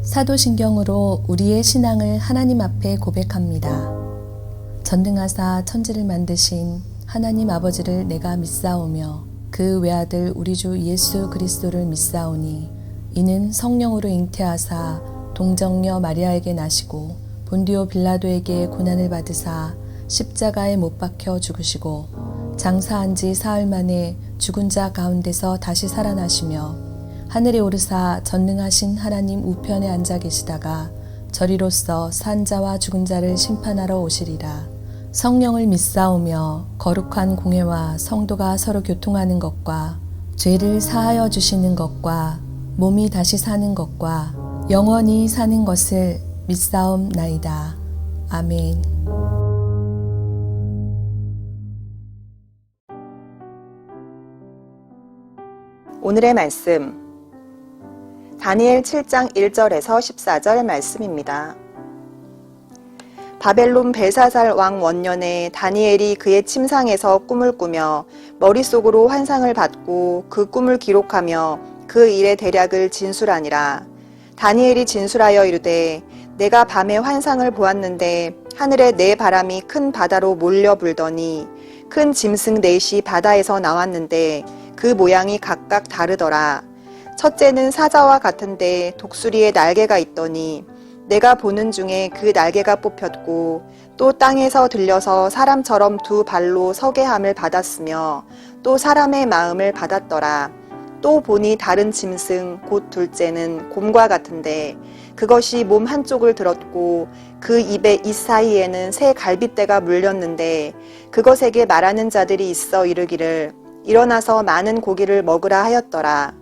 사도신경으로 우리의 신앙을 하나님 앞에 고백합니다. 전능하사 천지를 만드신 하나님 아버지를 내가 믿사오며 그 외아들 우리 주 예수 그리스도를 믿사오니 이는 성령으로 잉태하사 동정녀 마리아에게 나시고 본디오 빌라도에게 고난을 받으사 십자가에 못 박혀 죽으시고 장사한 지 사흘 만에 죽은 자 가운데서 다시 살아나시며 하늘에 오르사 전능하신 하나님 우편에 앉아 계시다가 저리로서 산 자와 죽은 자를 심판하러 오시리라. 성령을 믿사오며 거룩한 공회와 성도가 서로 교통하는 것과 죄를 사하여 주시는 것과 몸이 다시 사는 것과 영원히 사는 것을 믿사옵나이다. 아멘. 오늘의 말씀 다니엘 7장 1절에서 14절 말씀입니다. 바벨론 벨사살 왕 원년에 다니엘이 그의 침상에서 꿈을 꾸며 머릿속으로 환상을 받고 그 꿈을 기록하며 그 일의 대략을 진술하니라. 다니엘이 진술하여 이르되 내가 밤에 환상을 보았는데 하늘에 네 바람이 큰 바다로 몰려 불더니 큰 짐승 넷이 바다에서 나왔는데 그 모양이 각각 다르더라. 첫째는 사자와 같은데 독수리에 날개가 있더니 내가 보는 중에 그 날개가 뽑혔고 또 땅에서 들려서 사람처럼 두 발로 서게 함을 받았으며 또 사람의 마음을 받았더라. 또 보니 다른 짐승 곧 둘째는 곰과 같은데 그것이 몸 한쪽을 들었고 그 입의 이 사이에는 새 갈빗대가 물렸는데 그것에게 말하는 자들이 있어 이르기를 일어나서 많은 고기를 먹으라 하였더라.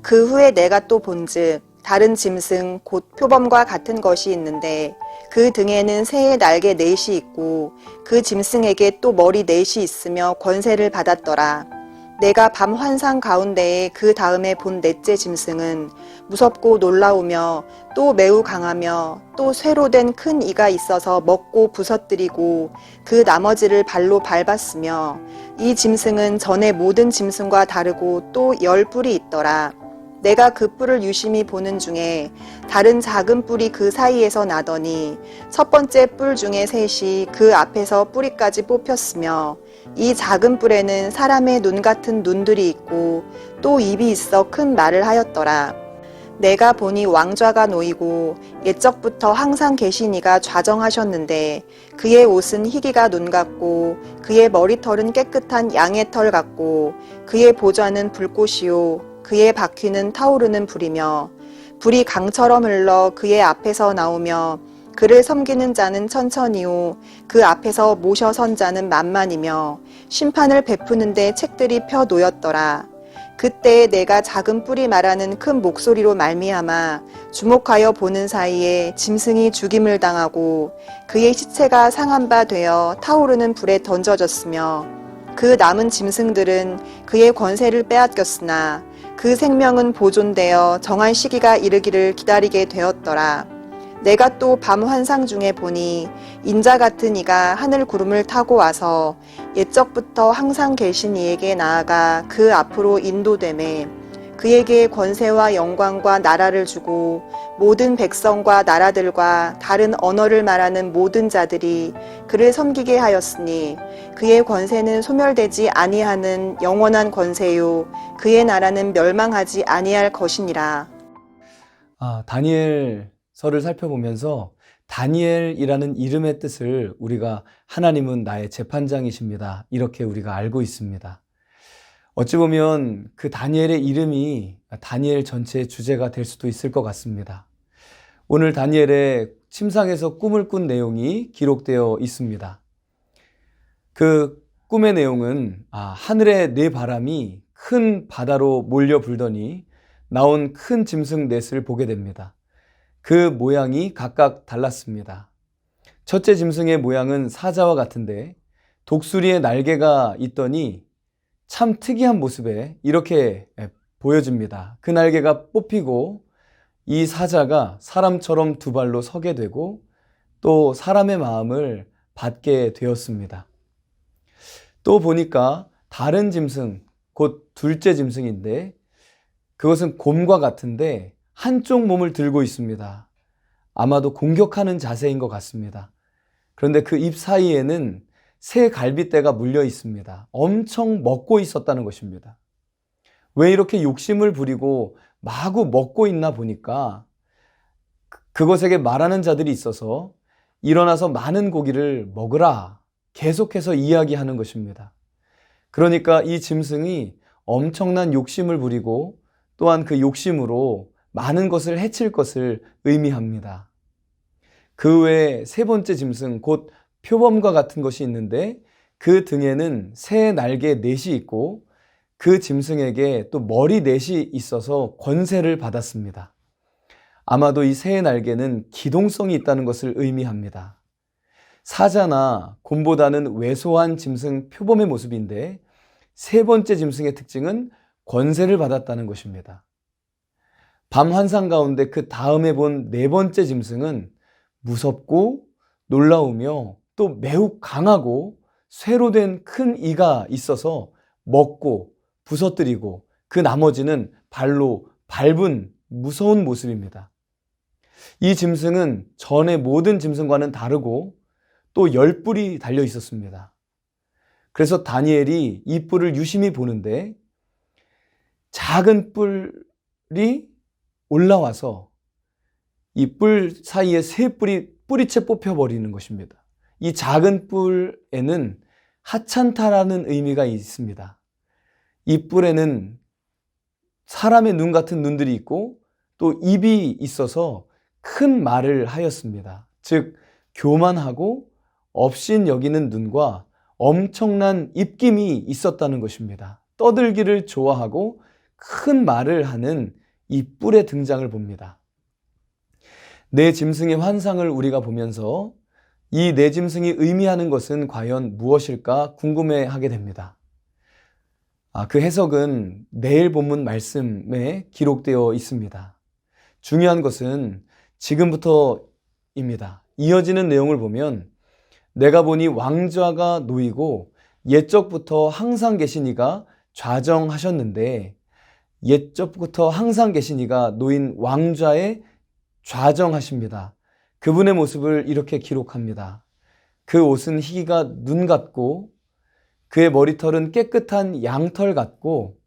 그 후에 내가 또 본즉 다른 짐승 곧 표범과 같은 것이 있는데 그 등에는 새의 날개 넷이 있고 그 짐승에게 또 머리 넷이 있으며 권세를 받았더라. 내가 밤 환상 가운데에 그 다음에 본 넷째 짐승은 무섭고 놀라우며 또 매우 강하며 또 쇠로 된 큰 이가 있어서 먹고 부서뜨리고 그 나머지를 발로 밟았으며 이 짐승은 전에 모든 짐승과 다르고 또 10뿔이 있더라. 내가 그 뿔을 유심히 보는 중에 다른 작은 뿔이 그 사이에서 나더니 첫 번째 뿔 중에 셋이 그 앞에서 뿌리까지 뽑혔으며 이 작은 뿔에는 사람의 눈 같은 눈들이 있고 또 입이 있어 큰 말을 하였더라. 내가 보니 왕좌가 놓이고 옛적부터 항상 계신 이가 좌정하셨는데 그의 옷은 희기가 눈 같고 그의 머리털은 깨끗한 양의 털 같고 그의 보좌는 불꽃이요 그의 바퀴는 타오르는 불이며 불이 강처럼 흘러 그의 앞에서 나오며 그를 섬기는 자는 천천히요 그 앞에서 모셔 선 자는 만만이며 심판을 베푸는데 책들이 펴 놓였더라. 그때 내가 작은 뿔이 말하는 큰 목소리로 말미암아 주목하여 보는 사이에 짐승이 죽임을 당하고 그의 시체가 상한 바 되어 타오르는 불에 던져졌으며 그 남은 짐승들은 그의 권세를 빼앗겼으나 그 생명은 보존되어 정한 시기가 이르기를 기다리게 되었더라. 내가 또 밤 환상 중에 보니 인자 같은 이가 하늘 구름을 타고 와서 옛적부터 항상 계신 이에게 나아가 그 앞으로 인도되매 그에게 권세와 영광과 나라를 주고 모든 백성과 나라들과 다른 언어를 말하는 모든 자들이 그를 섬기게 하였으니 그의 권세는 소멸되지 아니하는 영원한 권세요 그의 나라는 멸망하지 아니할 것이니라. 다니엘서를 살펴보면서 다니엘이라는 이름의 뜻을 우리가 하나님은 나의 재판장이십니다. 이렇게 우리가 알고 있습니다. 어찌 보면 그 다니엘의 이름이 다니엘 전체의 주제가 될 수도 있을 것 같습니다. 오늘 다니엘의 침상에서 꿈을 꾼 내용이 기록되어 있습니다. 그 꿈의 내용은 하늘의 네 바람이 큰 바다로 몰려 불더니 나온 큰 짐승 넷을 보게 됩니다. 그 모양이 각각 달랐습니다. 첫째 짐승의 모양은 사자와 같은데 독수리의 날개가 있더니 참 특이한 모습에 이렇게 보여집니다. 그 날개가 뽑히고 이 사자가 사람처럼 두 발로 서게 되고 또 사람의 마음을 받게 되었습니다. 또 보니까 다른 짐승, 곧 둘째 짐승인데 그것은 곰과 같은데 한쪽 몸을 들고 있습니다. 아마도 공격하는 자세인 것 같습니다. 그런데 그 입 사이에는 새 갈빗대가 물려 있습니다. 엄청 먹고 있었다는 것입니다. 왜 이렇게 욕심을 부리고 마구 먹고 있나 보니까 그것에게 말하는 자들이 있어서 일어나서 많은 고기를 먹으라 계속해서 이야기하는 것입니다. 그러니까 이 짐승이 엄청난 욕심을 부리고 또한 그 욕심으로 많은 것을 해칠 것을 의미합니다. 그 외에 세 번째 짐승, 곧 표범과 같은 것이 있는데 그 등에는 새 날개 넷이 있고 그 짐승에게 또 머리 넷이 있어서 권세를 받았습니다. 아마도 이 새의 날개는 기동성이 있다는 것을 의미합니다. 사자나 곰보다는 왜소한 짐승 표범의 모습인데 세 번째 짐승의 특징은 권세를 받았다는 것입니다. 밤 환상 가운데 그 다음에 본 네 번째 짐승은 무섭고 놀라우며 또 매우 강하고 쇠로 된 큰 이가 있어서 먹고 부서뜨리고 그 나머지는 발로 밟은 무서운 모습입니다. 이 짐승은 전의 모든 짐승과는 다르고 또 10뿔이 달려 있었습니다. 그래서 다니엘이 이 뿔을 유심히 보는데 작은 뿔이 올라와서 이 뿔 사이에 세 뿔이 뿌리채 뽑혀버리는 것입니다. 이 작은 뿔에는 하찮다라는 의미가 있습니다. 이 뿔에는 사람의 눈 같은 눈들이 있고 또 입이 있어서 큰 말을 하였습니다. 즉 교만하고 업신 여기는 눈과 엄청난 입김이 있었다는 것입니다. 떠들기를 좋아하고 큰 말을 하는 이 뿔의 등장을 봅니다. 네 짐승의 환상을 우리가 보면서 이 네 짐승이 의미하는 것은 과연 무엇일까 궁금해하게 됩니다. 그 해석은 내일 본문 말씀에 기록되어 있습니다. 중요한 것은 지금부터입니다. 이어지는 내용을 보면 내가 보니 왕좌가 놓이고 옛적부터 항상 계신 이가 좌정하셨는데 옛적부터 항상 계신 이가 놓인 왕좌에 좌정하십니다. 그분의 모습을 이렇게 기록합니다. 그 옷은 희기가 눈 같고 그의 머리털은 깨끗한 양털 같고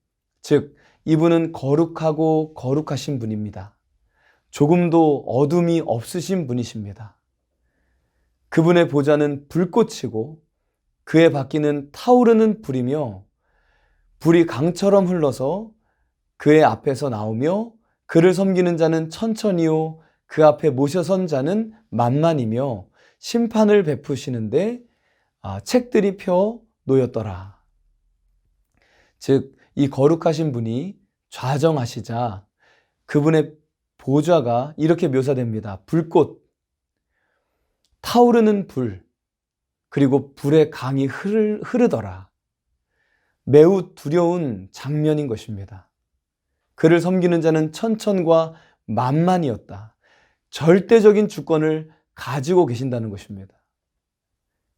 즉 이분은 거룩하고 거룩하신 분입니다. 조금도 어둠이 없으신 분이십니다. 그분의 보좌는 불꽃이고 그의 바퀴는 타오르는 불이며 불이 강처럼 흘러서 그의 앞에서 나오며 그를 섬기는 자는 천천히요 그 앞에 모셔선 자는 만만이며 심판을 베푸시는데 책들이 펴 놓였더라. 즉 이 거룩하신 분이 좌정하시자 그분의 보좌가 이렇게 묘사됩니다. 불꽃, 타오르는 불, 그리고 불의 강이 흐르더라. 매우 두려운 장면인 것입니다. 그를 섬기는 자는 천천과 만만이었다. 절대적인 주권을 가지고 계신다는 것입니다.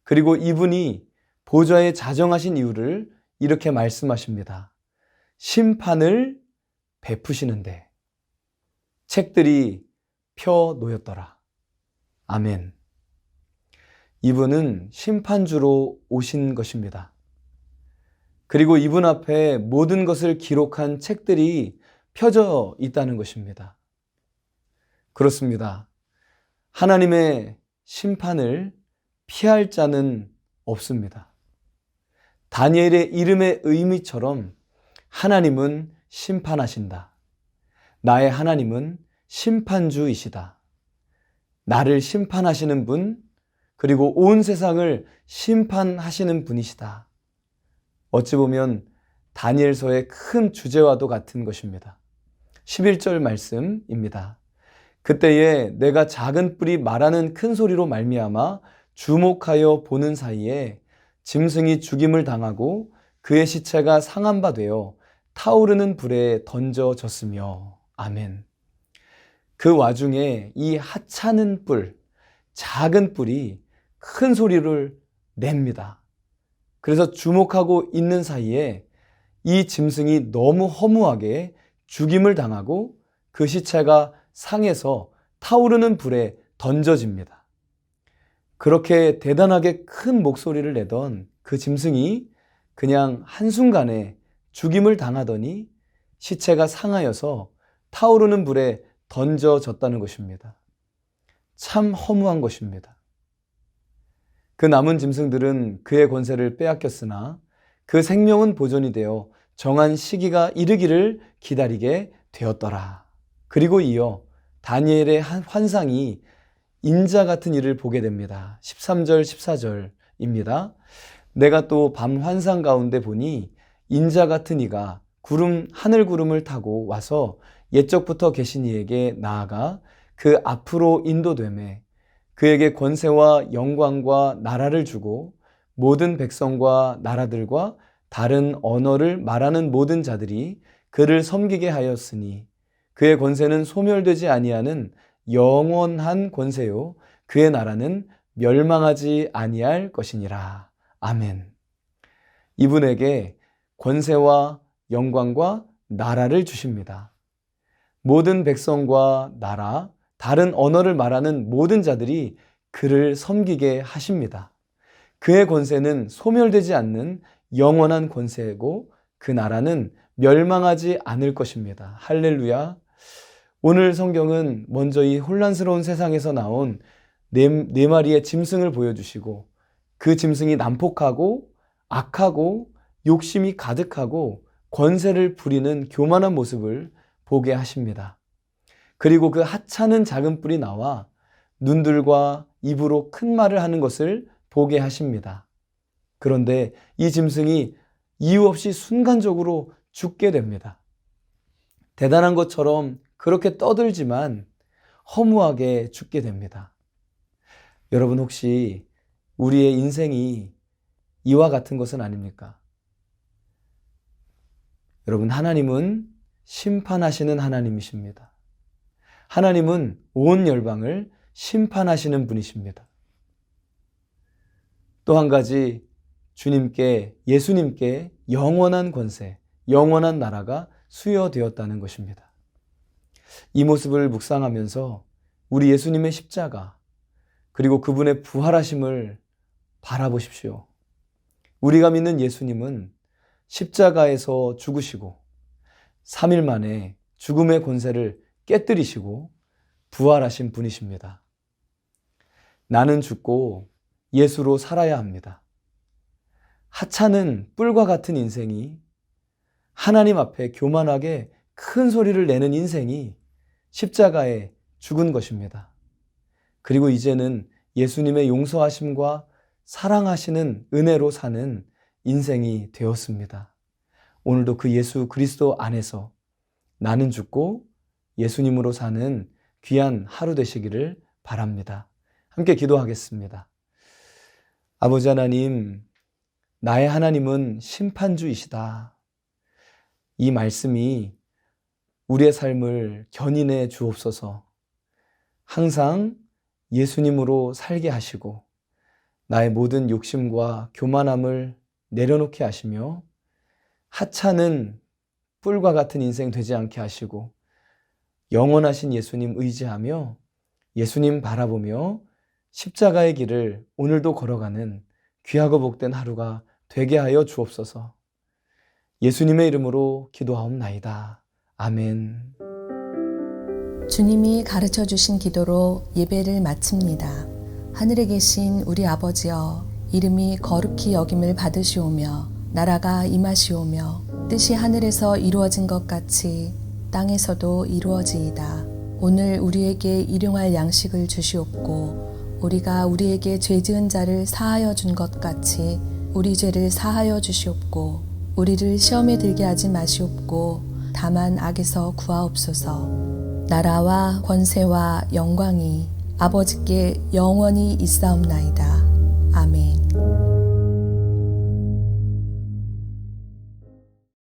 그리고 이분이 보좌에 자정하신 이유를 이렇게 말씀하십니다. 심판을 베푸시는데 책들이 펴 놓였더라. 아멘. 이분은 심판주로 오신 것입니다. 그리고 이분 앞에 모든 것을 기록한 책들이 펴져 있다는 것입니다. 그렇습니다. 하나님의 심판을 피할 자는 없습니다. 다니엘의 이름의 의미처럼 하나님은 심판하신다. 나의 하나님은 심판주이시다. 나를 심판하시는 분, 그리고 온 세상을 심판하시는 분이시다. 어찌 보면 다니엘서의 큰 주제와도 같은 것입니다. 11절 말씀입니다. 그때에 내가 작은 뿔이 말하는 큰 소리로 말미암아 주목하여 보는 사이에 짐승이 죽임을 당하고 그의 시체가 상한 바 되어 타오르는 불에 던져졌으며. 아멘. 그 와중에 이 하찮은 뿔, 작은 뿔이 큰 소리를 냅니다. 그래서 주목하고 있는 사이에 이 짐승이 너무 허무하게 죽임을 당하고 그 시체가 상해서 타오르는 불에 던져집니다. 그렇게 대단하게 큰 목소리를 내던 그 짐승이 그냥 한순간에 죽임을 당하더니 시체가 상하여서 타오르는 불에 던져졌다는 것입니다. 참 허무한 것입니다. 그 남은 짐승들은 그의 권세를 빼앗겼으나 그 생명은 보존이 되어 정한 시기가 이르기를 기다리게 되었더라. 그리고 이어 다니엘의 환상이 인자 같은 일을 보게 됩니다. 13절, 14절입니다. 내가 또 밤 환상 가운데 보니 인자 같은 이가 하늘 구름을 타고 와서 옛적부터 계신 이에게 나아가 그 앞으로 인도되매 그에게 권세와 영광과 나라를 주고 모든 백성과 나라들과 다른 언어를 말하는 모든 자들이 그를 섬기게 하였으니 그의 권세는 소멸되지 아니하는 영원한 권세요 그의 나라는 멸망하지 아니할 것이니라. 아멘. 이분에게 권세와 영광과 나라를 주십니다. 모든 백성과 나라, 다른 언어를 말하는 모든 자들이 그를 섬기게 하십니다. 그의 권세는 소멸되지 않는 영원한 권세고 그 나라는 멸망하지 않을 것입니다. 할렐루야. 오늘 성경은 먼저 이 혼란스러운 세상에서 나온 네 마리의 짐승을 보여주시고 그 짐승이 난폭하고 악하고 욕심이 가득하고 권세를 부리는 교만한 모습을 보게 하십니다. 그리고 그 하찮은 작은 뿔이 나와 눈들과 입으로 큰 말을 하는 것을 보게 하십니다. 그런데 이 짐승이 이유 없이 순간적으로 죽게 됩니다. 대단한 것처럼 그렇게 떠들지만 허무하게 죽게 됩니다. 여러분 혹시 우리의 인생이 이와 같은 것은 아닙니까? 여러분 하나님은 심판하시는 하나님이십니다. 하나님은 온 열방을 심판하시는 분이십니다. 또 한 가지 예수님께 영원한 권세, 영원한 나라가 수여되었다는 것입니다. 이 모습을 묵상하면서 우리 예수님의 십자가 그리고 그분의 부활하심을 바라보십시오. 우리가 믿는 예수님은 십자가에서 죽으시고 3일 만에 죽음의 권세를 깨뜨리시고 부활하신 분이십니다. 나는 죽고 예수로 살아야 합니다. 하찮은 뿔과 같은 인생이 하나님 앞에 교만하게 큰 소리를 내는 인생이 십자가에 죽은 것입니다. 그리고 이제는 예수님의 용서하심과 사랑하시는 은혜로 사는 인생이 되었습니다. 오늘도 그 예수 그리스도 안에서 나는 죽고 예수님으로 사는 귀한 하루 되시기를 바랍니다. 함께 기도하겠습니다. 아버지 하나님, 나의 하나님은 심판주이시다. 이 말씀이 우리의 삶을 견인해 주옵소서. 항상 예수님으로 살게 하시고 나의 모든 욕심과 교만함을 내려놓게 하시며 하찮은 뿔과 같은 인생 되지 않게 하시고 영원하신 예수님 의지하며 예수님 바라보며 십자가의 길을 오늘도 걸어가는 귀하고 복된 하루가 되게 하여 주옵소서. 예수님의 이름으로 기도하옵나이다. 아멘. 주님이 가르쳐 주신 기도로 예배를 마칩니다. 하늘에 계신 우리 아버지여, 이름이 거룩히 여김을 받으시오며 나라가 임하시오며 뜻이 하늘에서 이루어진 것 같이 땅에서도 이루어지이다. 오늘 우리에게 일용할 양식을 주시옵고 우리가 우리에게 죄 지은 자를 사하여 준 것 같이 우리 죄를 사하여 주시옵고 우리를 시험에 들게 하지 마시옵고 다만 악에서 구하옵소서. 나라와 권세와 영광이 아버지께 영원히 있사옵나이다. 아멘.